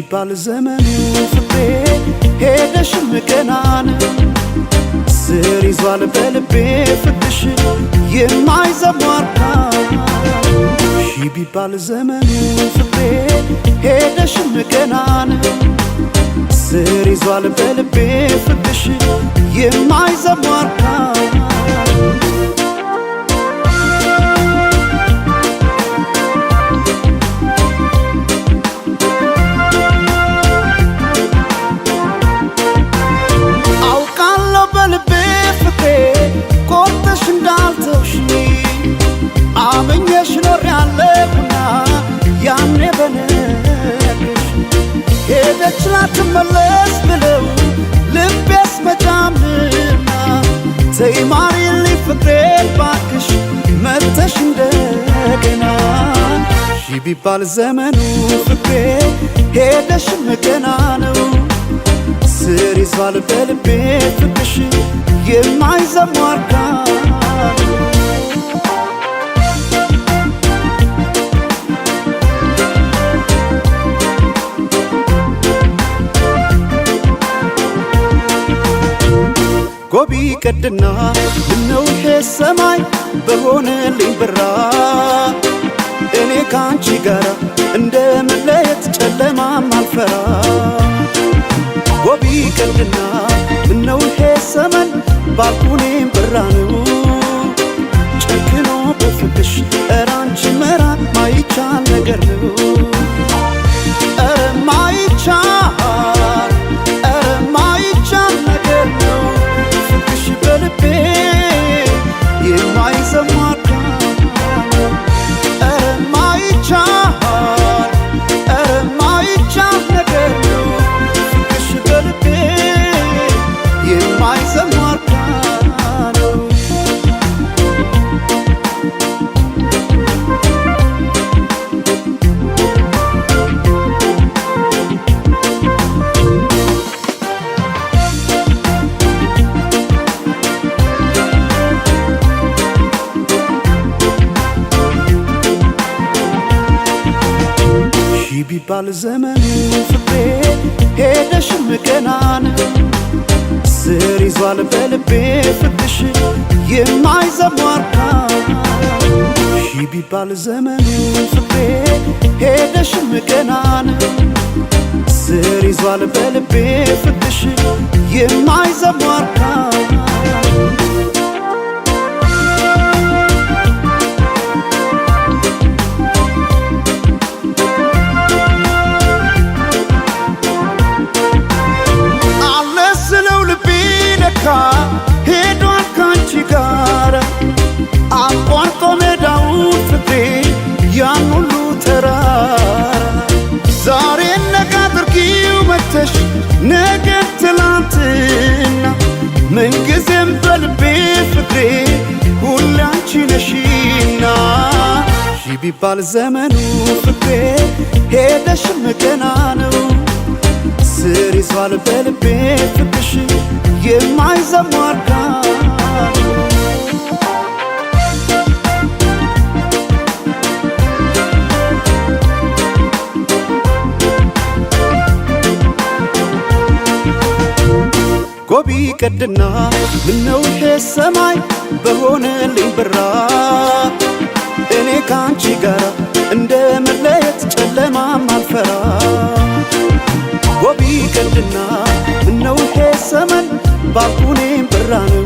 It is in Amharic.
ቢባል ዘመኑ ፍቅሬ ሄደሽም ገናን ስር ይዟል በልቤ ፍቅርሽ የማይዘሟርካ ቢባል ዘመኑ ፍቅሬ ሄደሽም ገናን ስር ይዟል በልቤ ፍቅርሽ የማይዘሟርካ አመኘሽ ኖር ያለሁና ያኔ በነግሽ ሄደች ላትመለስ ብለው ልቤስ መጫምና ተይ ማሪልኝ ፍቅሬ ባክሽ መተሽ እንደገና ቢባል ዘመኑ ፍቅሬ ሄደሽም ገና ነው ስር ይዟል በልቤ ፍቅርሽ የማይዘሟርካ ጎቢ ቀድና ምነው ይሄ ሰማይ በሆነልኝ ብራ እኔ ካንቺ ጋር እንደመለየት ጨለማም አልፈራ ጎቢ ቀድና ምነው ይሄ ሰማይ ባልኩኔም ብራ ነው ጨክኖ በፍቅሽ ኧረ አንቺ መራቅ ማይቻል ነገር ነው ኧረ ማይቻል ነገር ነው በልቤ የማይዘሟርካ ኧረ ማይቻል ነገር ነው ፍቅርሽ በልቤ የማይዘሟርካ ነው ቢባል ዘመኑ ፍቅሬ ሄደሽም ገናን ስር ይዟል በልቤ ፍቅርሽ የማይዘሟርካ ቢባል ዘመኑ ፍቅሬ ሄደሽም ገናን ስር ይዟል በልቤ ፍቅርሽ የማይዘሟርካ ሄዷል ካንቺ ጋር አቋርጦ ሜዳውን ፍቅሬ ያን ሁሉ ተራራ ዛሬ ነገ አድርጊው መተሽ ነገ ትላንትና ምንጊዜም በልቤ ፍቅሬ ሁሌ አንቺ ነሽና ቢባል ዘመኑ ፍቅሬ ሄደሽም ገና ነው ስር ይዟል በልቤ ፍቅርሽ የማይዘሟርካ ጎቢ ቀድና ምነው ይሄ ሰማይ በሆነልኝ ብራ እኔ ካንቺ ጋር እንደመለየት ጨለማም አልፈራ ጎቢ ቀድና ምነው ይሄ ሰማይ ባልኩኔም ብራ ነው